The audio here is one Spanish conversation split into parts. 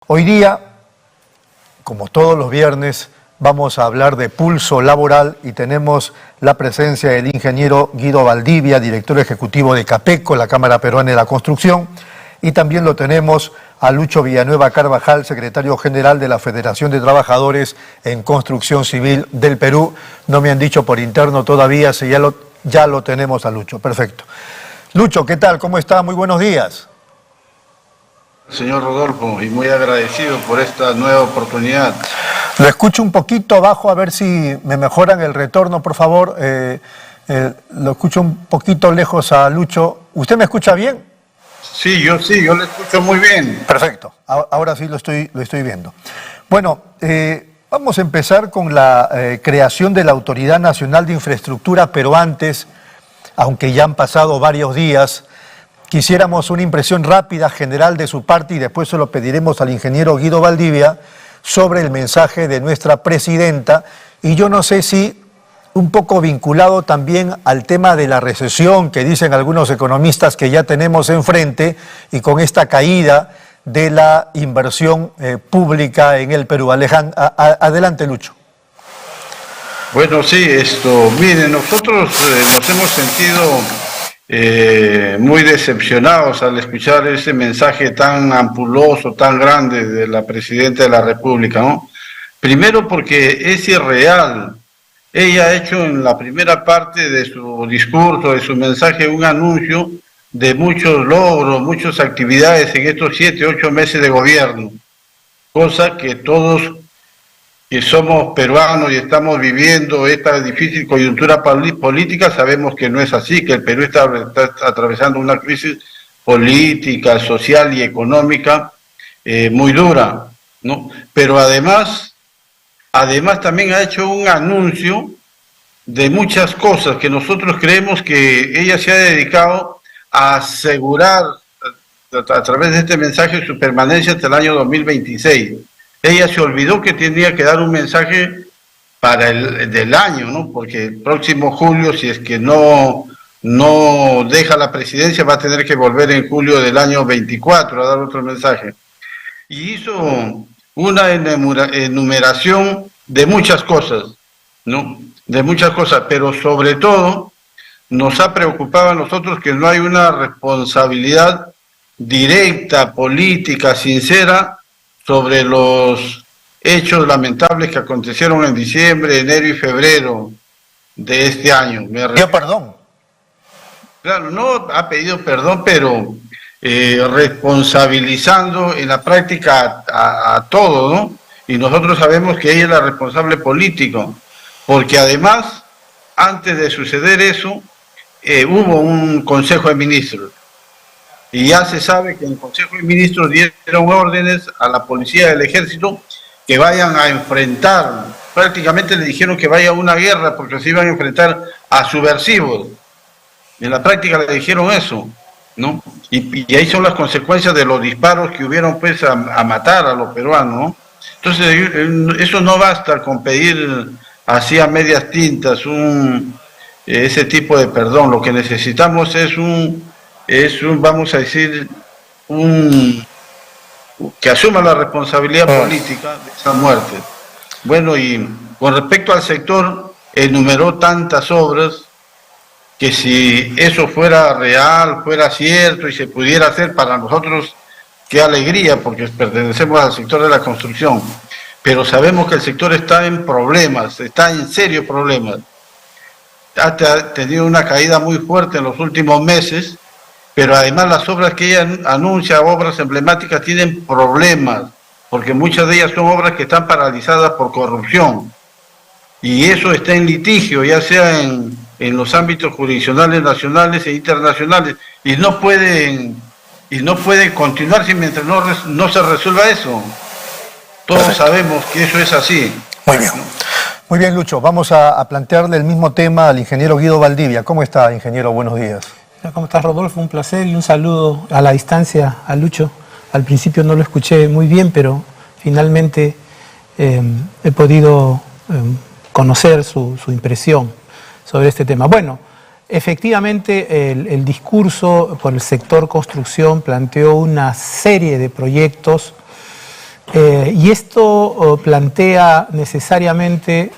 Hoy día, como todos los viernes, vamos a hablar de pulso laboral y tenemos la presencia del ingeniero Guido Valdivia, director ejecutivo de CAPECO, la Cámara Peruana de la Construcción, y también lo tenemos a Lucho Villanueva Carvajal, secretario general de la Federación de Trabajadores en Construcción Civil del Perú. No me han dicho por interno todavía si ya lo tenemos a Lucho. Perfecto. Lucho, ¿qué tal? ¿Cómo está? Muy buenos días. Señor Rodolfo, y muy agradecido por esta nueva oportunidad. Lo escucho un poquito bajo, a ver si me mejoran el retorno, por favor. Lo escucho un poquito lejos a Lucho. ¿Usted me escucha bien? Sí, yo le escucho muy bien. Perfecto, ahora sí lo estoy viendo. Bueno, vamos a empezar con la creación de la Autoridad Nacional de Infraestructura, pero antes, aunque ya han pasado varios días, quisiéramos una impresión rápida, general de su parte, y después se lo pediremos al ingeniero Guido Valdivia sobre el mensaje de nuestra presidenta, y yo no sé si un poco vinculado también al tema de la recesión que dicen algunos economistas que ya tenemos enfrente, y con esta caída de la inversión pública en el Perú. Adelante, Lucho. Bueno, sí, miren, nosotros nos hemos sentido muy decepcionados al escuchar ese mensaje tan ampuloso, tan grande de la Presidenta de la República, ¿no? Primero porque es irreal. Ella ha hecho en la primera parte de su discurso, de su mensaje, un anuncio de muchos logros, muchas actividades en estos 7, 8 meses de gobierno, cosa que todos que somos peruanos y estamos viviendo esta difícil coyuntura política, sabemos que no es así, que el Perú está atravesando una crisis política, social y económica muy dura, ¿no? Pero además también ha hecho un anuncio de muchas cosas que nosotros creemos que ella se ha dedicado a asegurar a través de este mensaje su permanencia hasta el año 2026. Ella se olvidó que tenía que dar un mensaje para del año, ¿no? Porque el próximo julio, si es que no deja la presidencia, va a tener que volver en julio del año 24 a dar otro mensaje. Y hizo una enumeración de muchas cosas, ¿no? De muchas cosas, pero sobre todo nos ha preocupado a nosotros que no hay una responsabilidad directa, política, sincera, sobre los hechos lamentables que acontecieron en diciembre, enero y febrero de este año. Pidió perdón. Claro, no ha pedido perdón, pero responsabilizando en la práctica a todo, ¿no? Y nosotros sabemos que ella es la responsable política, porque además, antes de suceder eso, hubo un Consejo de Ministros. Y ya se sabe que el Consejo de Ministros dieron órdenes a la policía y al ejército que vayan a enfrentar, prácticamente le dijeron que vaya a una guerra porque se iban a enfrentar a subversivos. En la práctica le dijeron eso, ¿no? Y ahí son las consecuencias de los disparos que hubieron pues a matar a los peruanos, ¿no? Entonces eso no basta con pedir así a medias tintas ese tipo de perdón. Lo que necesitamos es vamos a decir, que asuma la responsabilidad política de esa muerte. Bueno, y con respecto al sector, enumeró tantas obras que si eso fuera real, fuera cierto y se pudiera hacer para nosotros, qué alegría, porque pertenecemos al sector de la construcción. Pero sabemos que el sector está en problemas, está en serios problemas. Ha tenido una caída muy fuerte en los últimos meses, pero además las obras que ella anuncia, obras emblemáticas, tienen problemas, porque muchas de ellas son obras que están paralizadas por corrupción. Y eso está en litigio, ya sea en los ámbitos jurisdiccionales nacionales e internacionales, y no pueden continuar mientras no se resuelva eso. Todos Perfecto. sabemos que eso es así. Muy bien. Muy bien, Lucho. Vamos a plantearle el mismo tema al ingeniero Guido Valdivia. ¿Cómo está, ingeniero? Buenos días. ¿Cómo estás, Rodolfo? Un placer y un saludo a la distancia a Lucho. Al principio no lo escuché muy bien, pero finalmente he podido conocer su impresión sobre este tema. Bueno, efectivamente el discurso por el sector construcción planteó una serie de proyectos Y esto plantea necesariamente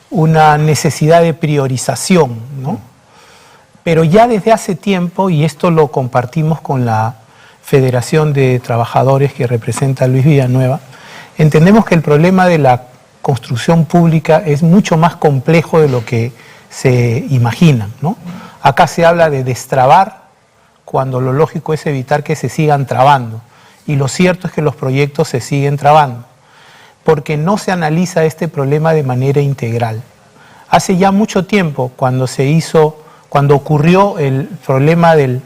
una necesidad de priorización, ¿no? Pero ya desde hace tiempo, y esto lo compartimos con la Federación de Trabajadores que representa a Luis Villanueva, entendemos que el problema de la construcción pública es mucho más complejo de lo que se imaginan, ¿no? Acá se habla de destrabar cuando lo lógico es evitar que se sigan trabando. Y lo cierto es que los proyectos se siguen trabando, porque no se analiza este problema de manera integral. Hace ya mucho tiempo, cuando ocurrió el problema del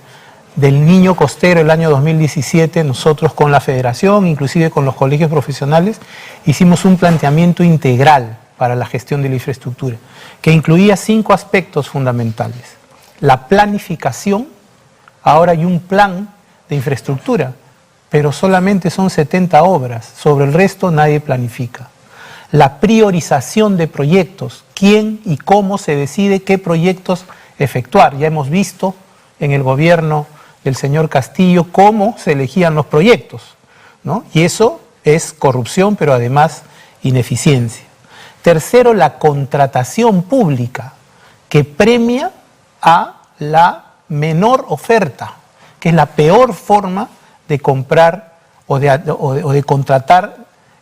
niño costero el año 2017, nosotros con la Federación, inclusive con los colegios profesionales, hicimos un planteamiento integral para la gestión de la infraestructura, que incluía 5 aspectos fundamentales. La planificación, ahora hay un plan de infraestructura, pero solamente son 70 obras, sobre el resto nadie planifica. La priorización de proyectos, quién y cómo se decide qué proyectos efectuar. Ya hemos visto en el gobierno del señor Castillo cómo se elegían los proyectos, ¿no? Y eso es corrupción, pero además ineficiencia. Tercero, la contratación pública, que premia a la menor oferta, que es la peor forma de comprar o de contratar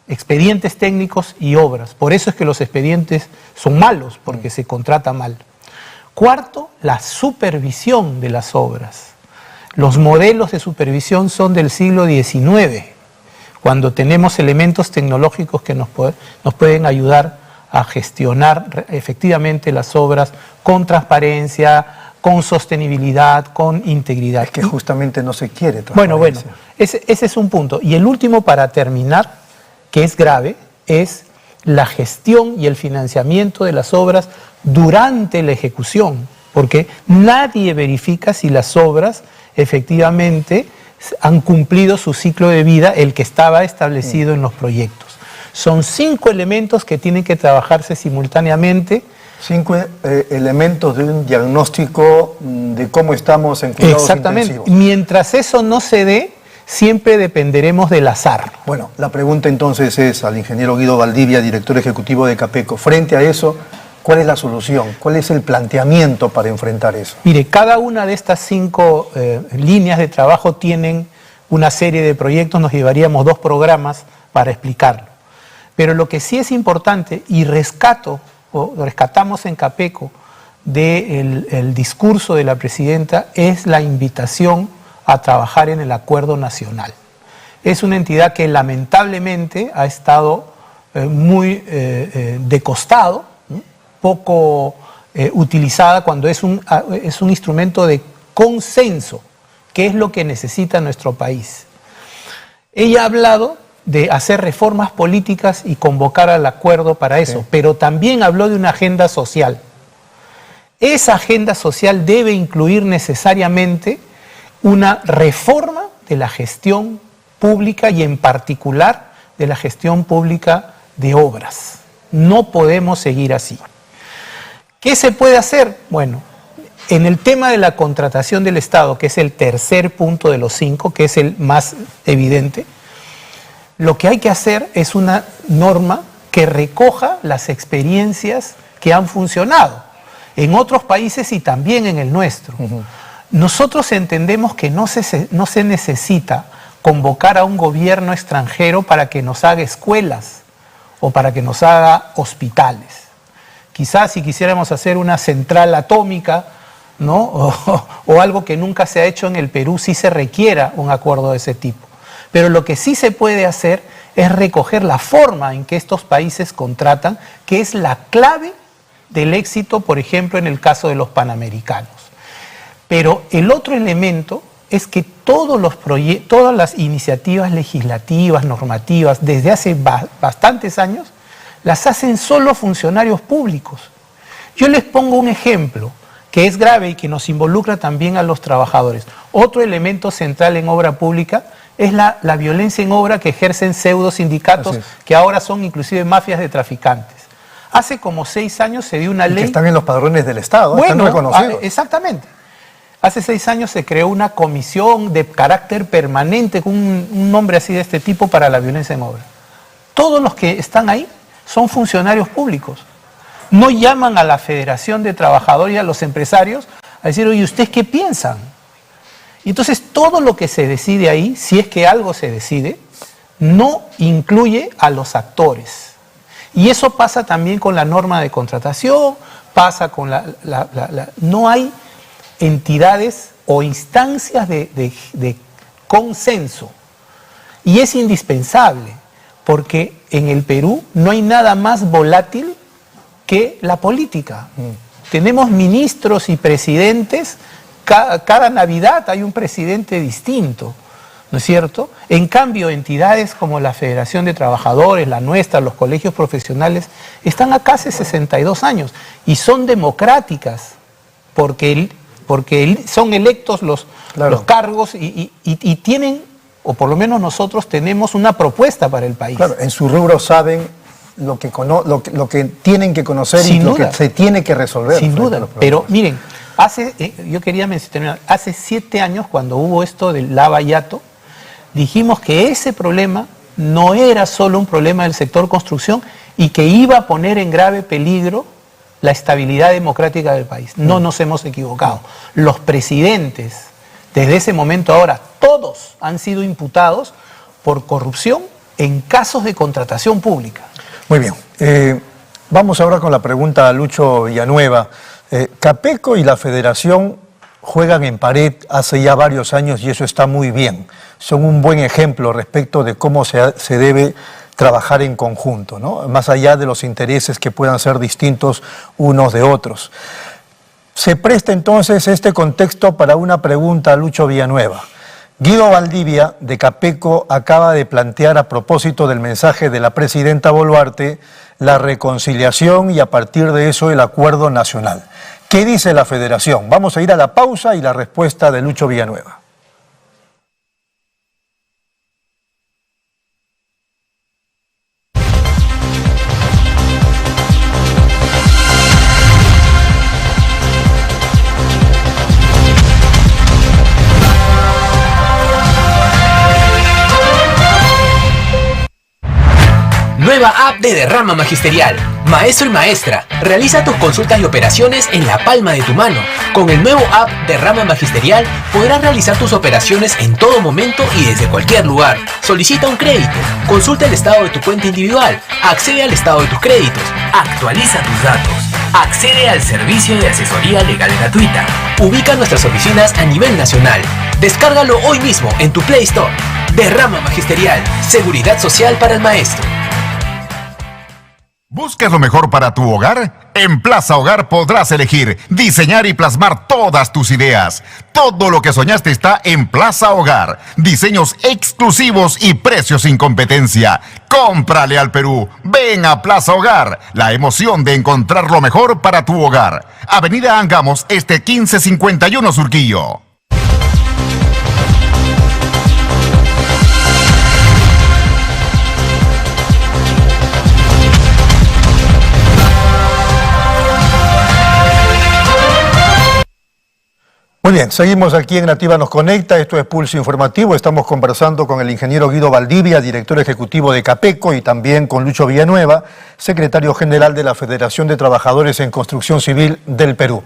expedientes técnicos y obras. Por eso es que los expedientes son malos, porque se contrata mal. Cuarto, la supervisión de las obras. Los modelos de supervisión son del siglo XIX, cuando tenemos elementos tecnológicos que nos pueden ayudar a gestionar efectivamente las obras con transparencia, con sostenibilidad, con integridad. Es que justamente no se quiere transparencia. Bueno, ese es un punto. Y el último, para terminar, que es grave, es la gestión y el financiamiento de las obras durante la ejecución, porque nadie verifica si las obras efectivamente han cumplido su ciclo de vida, el que estaba establecido en los proyectos. Son 5 elementos que tienen que trabajarse simultáneamente. 5 elementos de un diagnóstico de cómo estamos en cuidados Exactamente. intensivos. Mientras eso no se dé, siempre dependeremos del azar. Bueno, la pregunta entonces es al ingeniero Guido Valdivia, director ejecutivo de Capeco. Frente a eso, ¿cuál es la solución? ¿Cuál es el planteamiento para enfrentar eso? Mire, cada una de estas 5 líneas de trabajo tienen una serie de proyectos, nos llevaríamos 2 programas para explicarlo. Pero lo que sí es importante, y rescatamos en Capeco del discurso de la presidenta, es la invitación a trabajar en el acuerdo nacional. Es una entidad que lamentablemente ha estado muy de costado, poco utilizada cuando es un instrumento de consenso, que es lo que necesita nuestro país. Ella ha hablado de hacer reformas políticas y convocar al acuerdo para eso, sí, pero también habló de una agenda social. Esa agenda social debe incluir necesariamente una reforma de la gestión pública y en particular de la gestión pública de obras. No podemos seguir así. ¿Qué se puede hacer? Bueno, en el tema de la contratación del Estado, que es el tercer punto de los 5, que es el más evidente, lo que hay que hacer es una norma que recoja las experiencias que han funcionado en otros países y también en el nuestro. Nosotros entendemos que no se necesita convocar a un gobierno extranjero para que nos haga escuelas o para que nos haga hospitales. Quizás si quisiéramos hacer una central atómica, ¿no? o algo que nunca se ha hecho en el Perú, sí se requiera un acuerdo de ese tipo. Pero lo que sí se puede hacer es recoger la forma en que estos países contratan, que es la clave del éxito, por ejemplo, en el caso de los panamericanos. Pero el otro elemento es que todas las iniciativas legislativas, normativas, desde hace bastantes años, las hacen solo funcionarios públicos. Yo les pongo un ejemplo que es grave y que nos involucra también a los trabajadores. Otro elemento central en obra pública es la violencia en obra que ejercen pseudo sindicatos, que ahora son inclusive mafias de traficantes. Hace como 6 años se dio una ley... Que están en los padrones del Estado, bueno, están reconocidos. Exactamente. Hace 6 años se creó una comisión de carácter permanente con un nombre así de este tipo para la violencia en obra. Todos los que están ahí son funcionarios públicos. No llaman a la Federación de Trabajadores y a los empresarios a decir, oye, ¿ustedes qué piensan? Y entonces todo lo que se decide ahí, si es que algo se decide, no incluye a los actores. Y eso pasa también con la norma de contratación, pasa con no hay entidades o instancias de consenso. Y es indispensable, porque en el Perú no hay nada más volátil que la política. Tenemos ministros y presidentes, cada Navidad hay un presidente distinto, ¿no es cierto? En cambio, entidades como la Federación de Trabajadores, la nuestra, los colegios profesionales, están acá hace 62 años y son democráticas porque son electos los cargos y tienen, o por lo menos nosotros tenemos una propuesta para el país. Claro, en su rubro saben lo que tienen que conocer y lo que se tiene que resolver. Sin duda, pero miren, yo quería mencionar, hace 7 años cuando hubo esto del Lava Yato, dijimos que ese problema no era solo un problema del sector construcción y que iba a poner en grave peligro la estabilidad democrática del país. No nos hemos equivocado. Los presidentes, desde ese momento ahora, todos han sido imputados por corrupción en casos de contratación pública. Muy bien. Vamos ahora con la pregunta a Lucho Villanueva. Capeco y la Federación juegan en pared hace ya varios años y eso está muy bien. Son un buen ejemplo respecto de cómo se debe trabajar en conjunto, ¿no? Más allá de los intereses que puedan ser distintos unos de otros. Se presta entonces este contexto para una pregunta a Lucho Villanueva. Guido Valdivia, de Capeco, acaba de plantear a propósito del mensaje de la presidenta Boluarte la reconciliación y a partir de eso el acuerdo nacional. ¿Qué dice la Federación? Vamos a ir a la pausa y la respuesta de Lucho Villanueva. Nueva app de Derrama Magisterial. Maestro y maestra, realiza tus consultas y operaciones en la palma de tu mano. Con el nuevo app Derrama Magisterial podrás realizar tus operaciones en todo momento y desde cualquier lugar. Solicita un crédito, consulta el estado de tu cuenta individual, accede al estado de tus créditos, actualiza tus datos, accede al servicio de asesoría legal gratuita. Ubica nuestras oficinas a nivel nacional. Descárgalo hoy mismo en tu Play Store. Derrama Magisterial, seguridad social para el maestro. ¿Buscas lo mejor para tu hogar? En Plaza Hogar podrás elegir, diseñar y plasmar todas tus ideas. Todo lo que soñaste está en Plaza Hogar. Diseños exclusivos y precios sin competencia. Cómprale al Perú. Ven a Plaza Hogar. La emoción de encontrar lo mejor para tu hogar. Avenida Angamos, 1551 Surquillo. Muy bien, seguimos aquí en Nativa Nos Conecta, esto es Pulso Informativo, estamos conversando con el ingeniero Guido Valdivia, director ejecutivo de Capeco, y también con Lucho Villanueva, secretario general de la Federación de Trabajadores en Construcción Civil del Perú.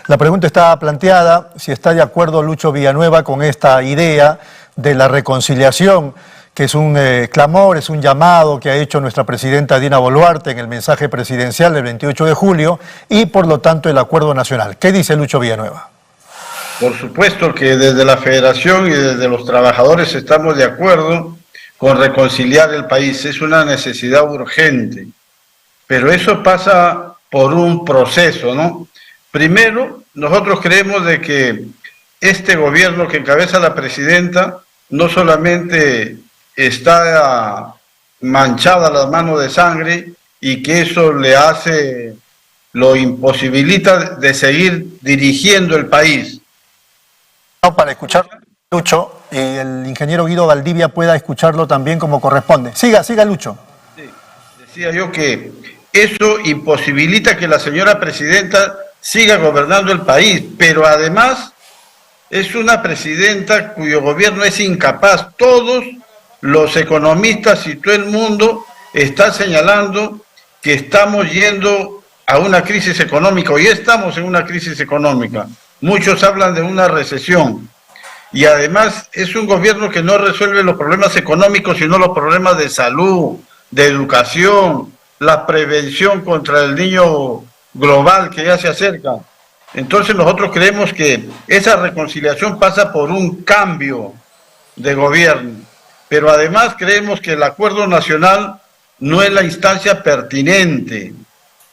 La pregunta está planteada, si está de acuerdo Lucho Villanueva con esta idea de la reconciliación, que es un clamor, es un llamado que ha hecho nuestra presidenta Dina Boluarte en el mensaje presidencial del 28 de julio, y por lo tanto el acuerdo nacional. ¿Qué dice Lucho Villanueva? Por supuesto que desde la Federación y desde los trabajadores estamos de acuerdo con reconciliar el país. Es una necesidad urgente, pero eso pasa por un proceso, ¿no? Primero, nosotros creemos de que este gobierno que encabeza la presidenta no solamente está manchada las manos de sangre y que eso lo imposibilita de seguir dirigiendo el país. Para escuchar Lucho, y el ingeniero Guido Valdivia pueda escucharlo también como corresponde. Siga Lucho. Sí, decía yo que eso imposibilita que la señora presidenta siga gobernando el país, pero además es una presidenta cuyo gobierno es incapaz. Todos los economistas y todo el mundo está señalando que estamos yendo a una crisis económica. Hoy estamos en una crisis económica. Muchos hablan de una recesión. Y además es un gobierno que no resuelve los problemas económicos, sino los problemas de salud, de educación, la prevención contra el niño global que ya se acerca. Entonces nosotros creemos que esa reconciliación pasa por un cambio de gobierno, pero además creemos que el acuerdo nacional no es la instancia pertinente,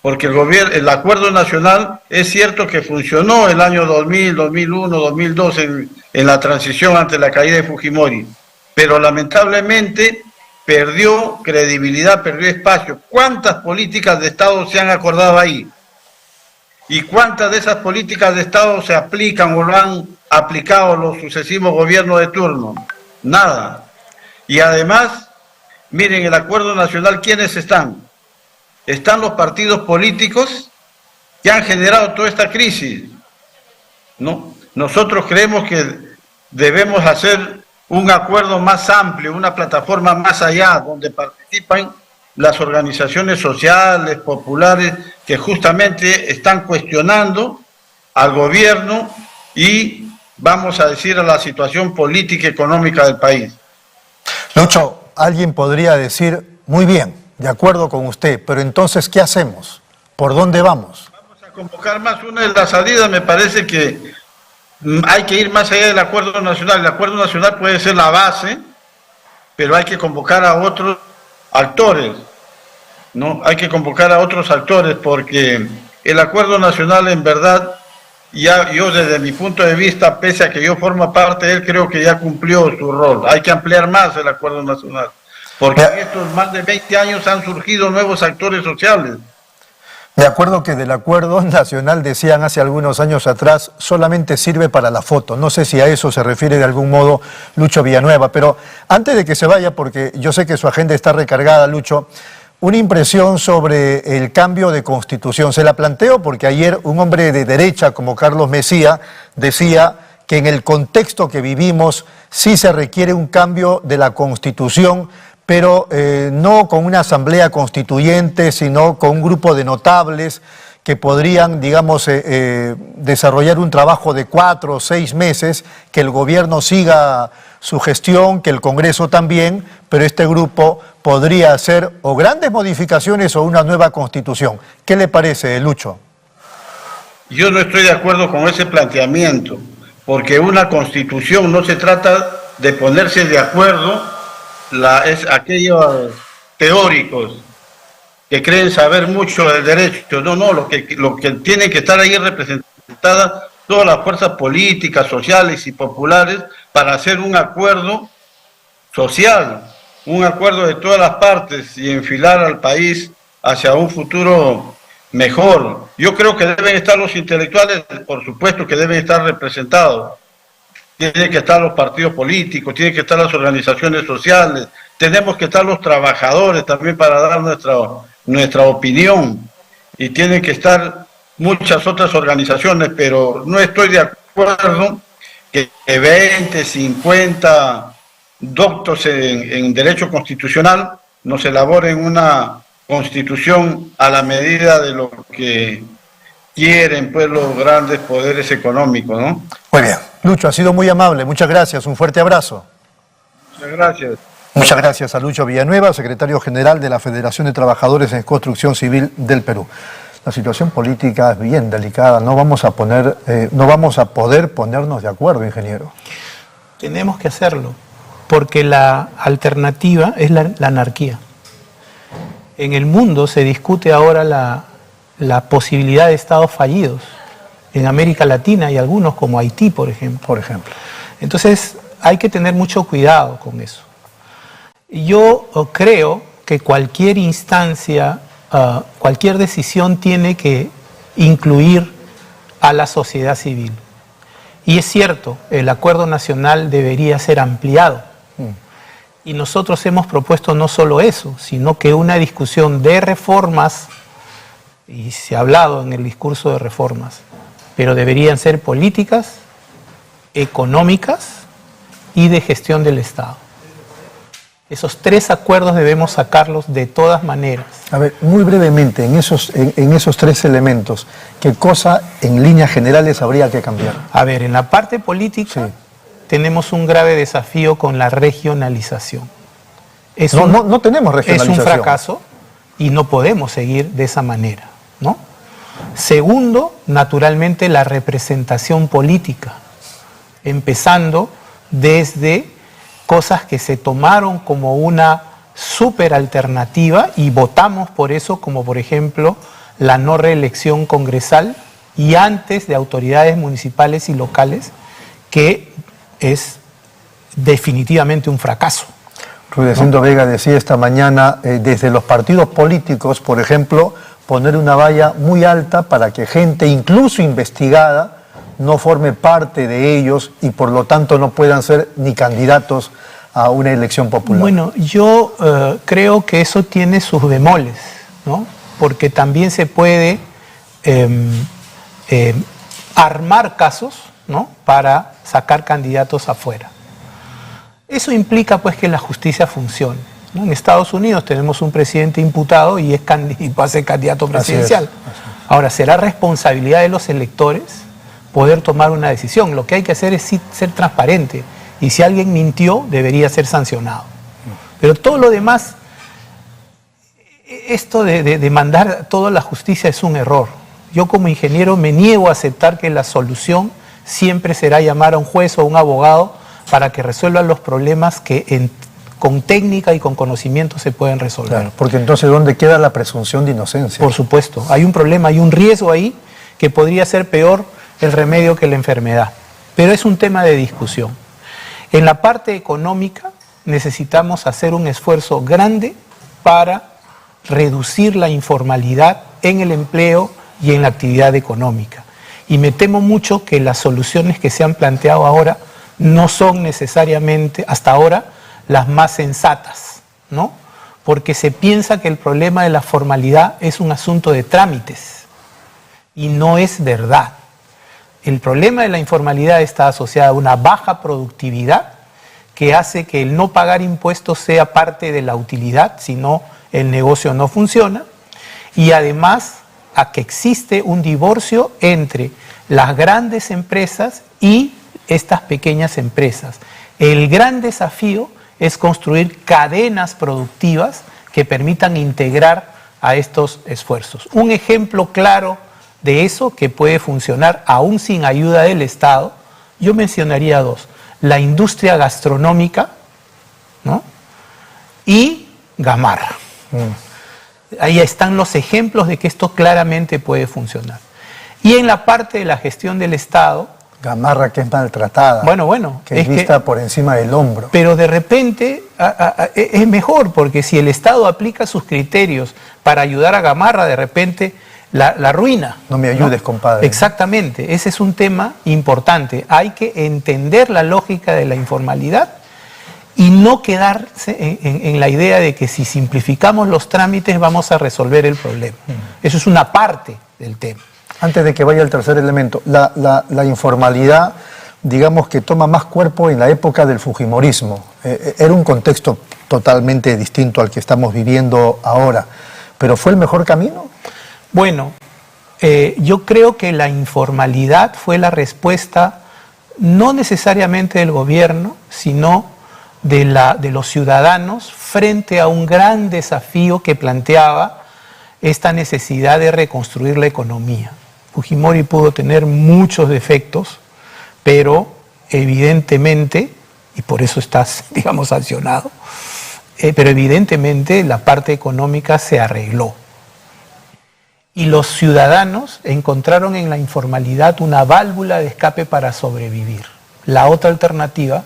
porque el acuerdo nacional es cierto que funcionó el año 2000, 2001, 2002 en la transición ante la caída de Fujimori, pero lamentablemente perdió credibilidad, perdió espacio. ¿Cuántas políticas de Estado se han acordado ahí? ¿Y cuántas de esas políticas de Estado se aplican o lo han aplicado los sucesivos gobiernos de turno? Nada. Y además, miren, el acuerdo nacional, ¿quiénes están? Están los partidos políticos que han generado toda esta crisis, ¿no? Nosotros creemos que debemos hacer un acuerdo más amplio, una plataforma más allá, donde participan las organizaciones sociales, populares, que justamente están cuestionando al gobierno y, vamos a decir, a la situación política y económica del país. Lucho, alguien podría decir, muy bien, de acuerdo con usted, pero entonces, ¿qué hacemos? ¿Por dónde vamos? Vamos a convocar más. Una de las salidas me parece que hay que ir más allá del acuerdo nacional. El acuerdo nacional puede ser la base, pero hay que convocar a otros actores, ¿no? Hay que convocar a otros actores porque el acuerdo nacional, en verdad, ya yo desde mi punto de vista, pese a que yo formo parte de él, creo que ya cumplió su rol. Hay que ampliar más el acuerdo nacional, porque en estos más de 20 años han surgido nuevos actores sociales. De acuerdo que del acuerdo nacional, decían hace algunos años atrás, solamente sirve para la foto. No sé si a eso se refiere de algún modo Lucho Villanueva, pero antes de que se vaya, porque yo sé que su agenda está recargada, Lucho, una impresión sobre el cambio de constitución. Se la planteo porque ayer un hombre de derecha como Carlos Messía decía que en el contexto que vivimos sí se requiere un cambio de la constitución, pero no con una asamblea constituyente, sino con un grupo de notables que podrían, digamos, desarrollar un trabajo de 4 o 6 meses, que el gobierno siga su gestión, que el Congreso también, pero este grupo podría hacer o grandes modificaciones o una nueva constitución. ¿Qué le parece, Lucho? Yo no estoy de acuerdo con ese planteamiento, porque una constitución no se trata de ponerse de acuerdo, es aquellos teóricos que creen saber mucho del derecho. No, lo que tienen que estar ahí representadas todas las fuerzas políticas, sociales y populares para hacer un acuerdo social, un acuerdo de todas las partes y enfilar al país hacia un futuro mejor. Yo creo que deben estar los intelectuales, por supuesto que deben estar representados. Tienen que estar los partidos políticos, tienen que estar las organizaciones sociales, tenemos que estar los trabajadores también para dar nuestra opinión, y tienen que estar muchas otras organizaciones, pero no estoy de acuerdo que 20, 50 doctos en derecho constitucional nos elaboren una constitución a la medida de lo que quieren pues los grandes poderes económicos, ¿no? Muy bien. Lucho, ha sido muy amable. Muchas gracias. Un fuerte abrazo. Muchas gracias. Muchas gracias a Lucho Villanueva, secretario general de la Federación de Trabajadores en Construcción Civil del Perú. La situación política es bien delicada. No vamos a poder ponernos de acuerdo, ingeniero. Tenemos que hacerlo, porque la alternativa es la anarquía. En el mundo se discute ahora la posibilidad de estados fallidos. En América Latina hay algunos, como Haití, por ejemplo. Entonces, hay que tener mucho cuidado con eso. Yo creo que cualquier instancia, cualquier decisión tiene que incluir a la sociedad civil. Y es cierto, el acuerdo nacional debería ser ampliado. Y nosotros hemos propuesto no solo eso, sino que una discusión de reformas, y se ha hablado en el discurso de reformas, pero deberían ser políticas económicas y de gestión del Estado. Esos 3 acuerdos debemos sacarlos de todas maneras. A ver, muy brevemente, en esos 3 elementos, ¿qué cosa en líneas generales habría que cambiar? A ver, en la parte política tenemos un grave desafío con la regionalización. No tenemos regionalización. Es un fracaso y no podemos seguir de esa manera, ¿no? Segundo, naturalmente, la representación política, empezando desde cosas que se tomaron como una súper alternativa y votamos por eso, como por ejemplo la no reelección congresal y antes de autoridades municipales y locales, que es definitivamente un fracaso. Rudecindo Vega decía esta mañana, desde los partidos políticos, por ejemplo, poner una valla muy alta para que gente, incluso investigada, no forme parte de ellos y por lo tanto no puedan ser ni candidatos a una elección popular. Bueno, yo creo que eso tiene sus bemoles, ¿no? Porque también se puede armar casos, ¿no?, para sacar candidatos afuera. Eso implica pues que la justicia funcione, ¿no? En Estados Unidos tenemos un presidente imputado y va a ser candidato presidencial. Así es. Ahora, será responsabilidad de los electores poder tomar una decisión. Lo que hay que hacer es ser transparente y si alguien mintió debería ser sancionado. Pero todo lo demás, esto de mandar todo a la justicia es un error. Yo como ingeniero me niego a aceptar que la solución siempre será llamar a un juez o a un abogado para que resuelvan los problemas que con técnica y con conocimiento se pueden resolver. Claro, porque entonces ¿dónde queda la presunción de inocencia? Por supuesto, hay un problema, hay un riesgo ahí que podría ser peor el remedio que la enfermedad. Pero es un tema de discusión. En la parte económica necesitamos hacer un esfuerzo grande para reducir la informalidad en el empleo y en la actividad económica. Y me temo mucho que las soluciones que se han planteado ahora no son necesariamente, hasta ahora, las más sensatas, ¿no? Porque se piensa que el problema de la formalidad es un asunto de trámites y no es verdad. El problema de la informalidad está asociado a una baja productividad que hace que el no pagar impuestos sea parte de la utilidad, si no el negocio no funciona, y además a que existe un divorcio entre las grandes empresas y estas pequeñas empresas. El gran desafío es construir cadenas productivas que permitan integrar a estos esfuerzos. Un ejemplo claro de eso que puede funcionar aún sin ayuda del Estado, yo mencionaría 2, la industria gastronómica, ¿no?, y Gamarra. Ahí están los ejemplos de que esto claramente puede funcionar. Y en la parte de la gestión del Estado, Gamarra, que es maltratada, que es vista por encima del hombro. Pero de repente es mejor, porque si el Estado aplica sus criterios para ayudar a Gamarra, de repente la ruina. No me ayudes, ¿no?, compadre. Exactamente, ese es un tema importante. Hay que entender la lógica de la informalidad y no quedarse en la idea de que si simplificamos los trámites vamos a resolver el problema. Eso es una parte del tema. Antes de que vaya el tercer elemento, la informalidad, digamos que toma más cuerpo en la época del fujimorismo. Era un contexto totalmente distinto al que estamos viviendo ahora. ¿Pero fue el mejor camino? Bueno, yo creo que la informalidad fue la respuesta no necesariamente del gobierno, sino de los ciudadanos frente a un gran desafío que planteaba esta necesidad de reconstruir la economía. Fujimori pudo tener muchos defectos, pero evidentemente, y por eso estás, digamos, sancionado, pero evidentemente la parte económica se arregló. Y los ciudadanos encontraron en la informalidad una válvula de escape para sobrevivir. La otra alternativa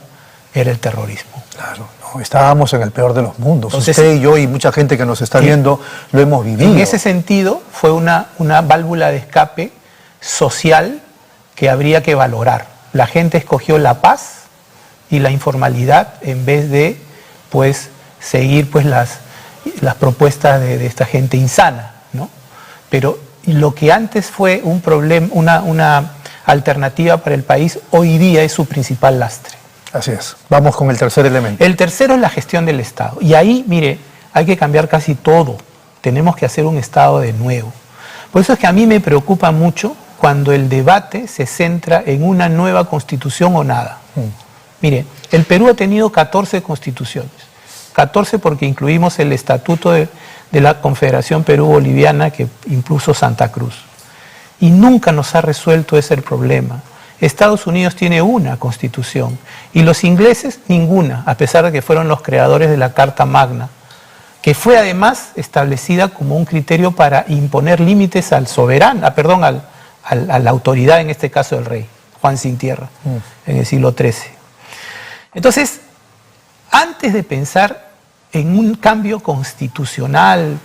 era el terrorismo. Claro, no, estábamos en el peor de los mundos. Entonces, usted y yo y mucha gente que nos está viendo lo hemos vivido. En ese sentido fue una válvula de escape social que habría que valorar. La gente escogió la paz y la informalidad en vez de pues seguir pues las propuestas de esta gente insana, ¿no? Pero lo que antes fue un problema, una alternativa para el país, hoy día es su principal lastre. Así es. Vamos con el tercer elemento. El tercero es la gestión del Estado. Y ahí, mire, hay que cambiar casi todo. Tenemos que hacer un Estado de nuevo. Por eso es que a mí me preocupa mucho cuando el debate se centra en una nueva constitución o nada. Mire, el Perú ha tenido 14 constituciones. 14 porque incluimos el estatuto de la Confederación Perú-Boliviana que impuso Santa Cruz. Y nunca nos ha resuelto ese problema. Estados Unidos tiene una constitución y los ingleses ninguna, a pesar de que fueron los creadores de la Carta Magna, que fue además establecida como un criterio para imponer límites al soberano, a la autoridad, en este caso el rey, Juan Sin Tierra, en el siglo XIII. Entonces, antes de pensar en un cambio constitucional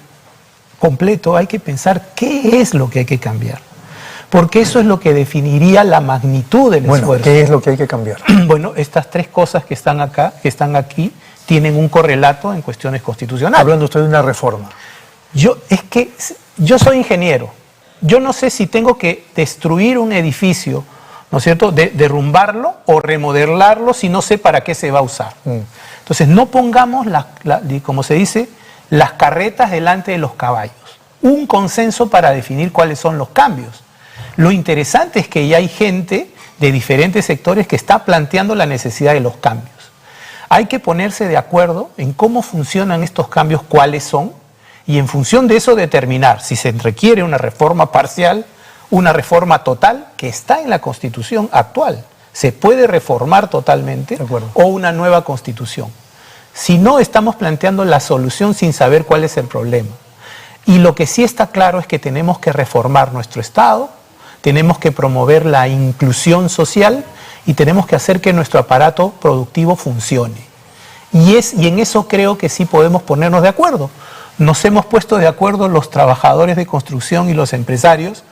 completo, hay que pensar qué es lo que hay que cambiar. Porque eso es lo que definiría la magnitud del esfuerzo. ¿Qué es lo que hay que cambiar? Bueno, estas tres cosas que están acá, que están aquí, tienen un correlato en cuestiones constitucionales. Hablando usted de una reforma. Yo soy ingeniero. Yo no sé si tengo que destruir un edificio, ¿no es cierto?, derrumbarlo o remodelarlo si no sé para qué se va a usar. Entonces, no pongamos, como se dice, las carretas delante de los caballos. Un consenso para definir cuáles son los cambios. Lo interesante es que ya hay gente de diferentes sectores que está planteando la necesidad de los cambios. Hay que ponerse de acuerdo en cómo funcionan estos cambios, cuáles son, y en función de eso determinar si se requiere una reforma parcial, una reforma total, que está en la Constitución actual. Se puede reformar totalmente o una nueva Constitución. Si no, estamos planteando la solución sin saber cuál es el problema. Y lo que sí está claro es que tenemos que reformar nuestro Estado, tenemos que promover la inclusión social y tenemos que hacer que nuestro aparato productivo funcione. Y en eso creo que sí podemos ponernos de acuerdo. Nos hemos puesto de acuerdo los trabajadores de construcción y los empresarios.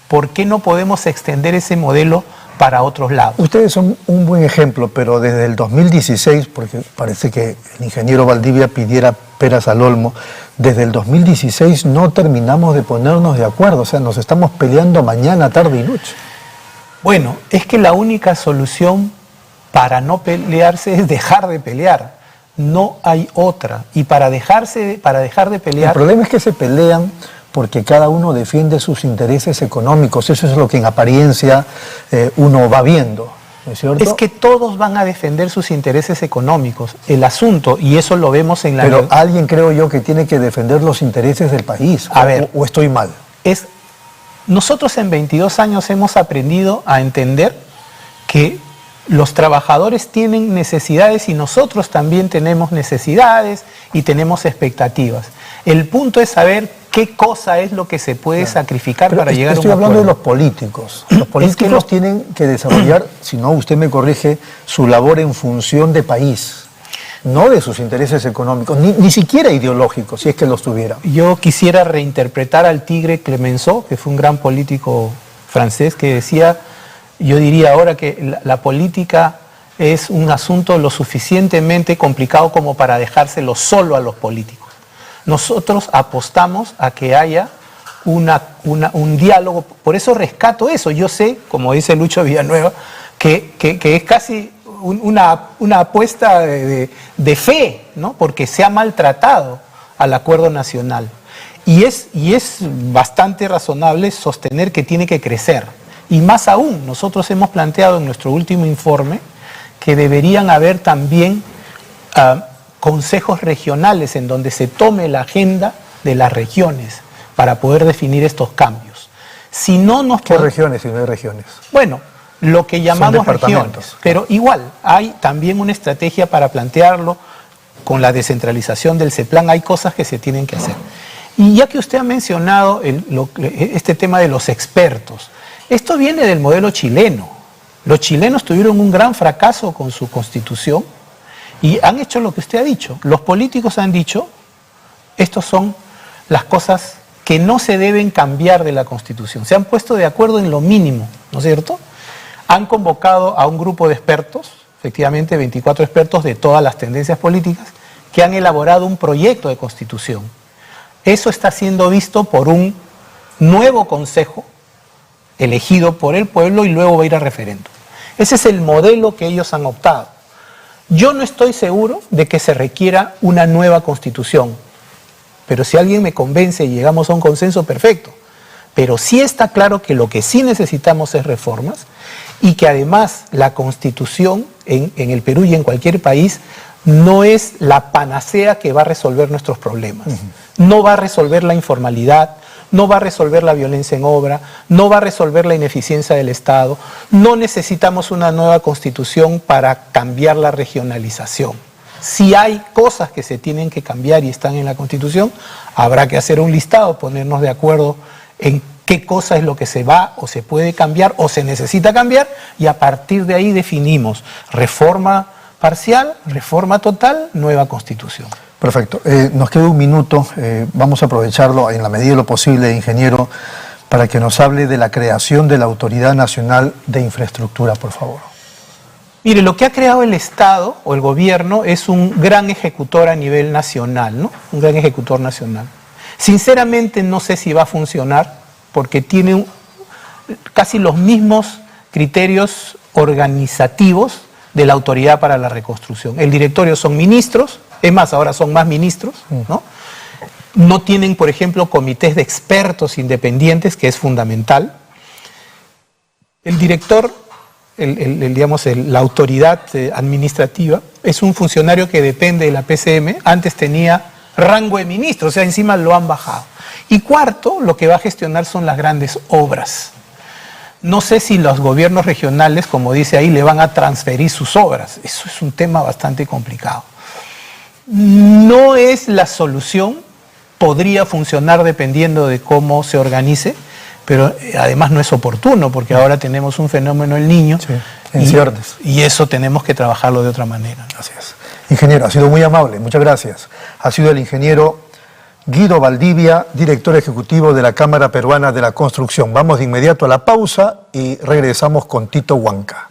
¿Por qué no podemos extender ese modelo para otros lados? Ustedes son un buen ejemplo, pero desde el 2016, porque parece que el ingeniero Valdivia pidiera peras al olmo, desde el 2016 no terminamos de ponernos de acuerdo, o sea, nos estamos peleando mañana, tarde y noche. Bueno, es que la única solución para no pelearse es dejar de pelear. No hay otra. Y para dejar de pelear... El problema es que se pelean porque cada uno defiende sus intereses económicos. Eso es lo que en apariencia uno va viendo, ¿no es cierto? Es que todos van a defender sus intereses económicos. El asunto, y eso lo vemos en la... Pero alguien, creo yo, que tiene que defender los intereses del país. ¿O estoy mal? Nosotros en 22 años hemos aprendido a entender que los trabajadores tienen necesidades y nosotros también tenemos necesidades y tenemos expectativas. El punto es saber qué cosa es lo que se puede sacrificar para llegar a un acuerdo. Estoy hablando de los políticos. Los políticos tienen que desarrollar, si no usted me corrige, su labor en función de país, no de sus intereses económicos, ni siquiera ideológicos, si es que los tuviera. Yo quisiera reinterpretar al tigre Clemenceau, que fue un gran político francés, que decía, yo diría ahora que la política es un asunto lo suficientemente complicado como para dejárselo solo a los políticos. Nosotros apostamos a que haya un diálogo, por eso rescato eso. Yo sé, como dice Lucho Villanueva, que es casi una apuesta de fe, ¿no? Porque se ha maltratado al acuerdo nacional. Y es bastante razonable sostener que tiene que crecer. Y más aún, nosotros hemos planteado en nuestro último informe que deberían haber también consejos regionales en donde se tome la agenda de las regiones para poder definir estos cambios. Si no nos ¿Qué regiones si no hay regiones? Bueno, lo que llamamos regiones, pero igual hay también una estrategia para plantearlo con la descentralización del CEPLAN, hay cosas que se tienen que hacer. Y ya que usted ha mencionado este tema de los expertos, esto viene del modelo chileno. Los chilenos tuvieron un gran fracaso con su constitución y han hecho lo que usted ha dicho. Los políticos han dicho, estas son las cosas que no se deben cambiar de la Constitución. Se han puesto de acuerdo en lo mínimo, ¿no es cierto? Han convocado a un grupo de expertos, efectivamente 24 expertos de todas las tendencias políticas, que han elaborado un proyecto de Constitución. Eso está siendo visto por un nuevo Consejo elegido por el pueblo y luego va a ir a referéndum. Ese es el modelo que ellos han optado. Yo no estoy seguro de que se requiera una nueva constitución, pero si alguien me convence y llegamos a un consenso, perfecto. Pero sí está claro que lo que sí necesitamos es reformas y que además la constitución en el Perú y en cualquier país no es la panacea que va a resolver nuestros problemas. No va a resolver la informalidad, no va a resolver la violencia en obra, no va a resolver la ineficiencia del Estado. No necesitamos una nueva constitución para cambiar la regionalización. Si hay cosas que se tienen que cambiar y están en la Constitución, habrá que hacer un listado, ponernos de acuerdo en qué cosa es lo que se va o se puede cambiar o se necesita cambiar, y a partir de ahí definimos reforma parcial, reforma total, nueva Constitución. Perfecto. Nos queda un minuto. Vamos a aprovecharlo en la medida de lo posible, ingeniero, para que nos hable de la creación de la Autoridad Nacional de Infraestructura, por favor. Mire, lo que ha creado el Estado o el gobierno es un gran ejecutor a nivel nacional, ¿no? Un gran ejecutor nacional. Sinceramente no sé si va a funcionar porque tiene casi los mismos criterios organizativos de la Autoridad para la Reconstrucción. El directorio son ministros, es más, ahora son más ministros, ¿no? No tienen, por ejemplo, comités de expertos independientes, que es fundamental. El director, la autoridad administrativa, es un funcionario que depende de la PCM. Antes tenía rango de ministro, o sea, encima lo han bajado. Y cuarto, lo que va a gestionar son las grandes obras. No sé si los gobiernos regionales, como dice ahí, le van a transferir sus obras. Eso es un tema bastante complicado. No es la solución, podría funcionar dependiendo de cómo se organice, pero además no es oportuno, porque ahora tenemos un fenómeno del Niño, y eso tenemos que trabajarlo de otra manera. Así es. Ingeniero, ha sido muy amable, muchas gracias. Ha sido el ingeniero Guido Valdivia, director ejecutivo de la Cámara Peruana de la Construcción. Vamos de inmediato a la pausa y regresamos con Tito Huanca.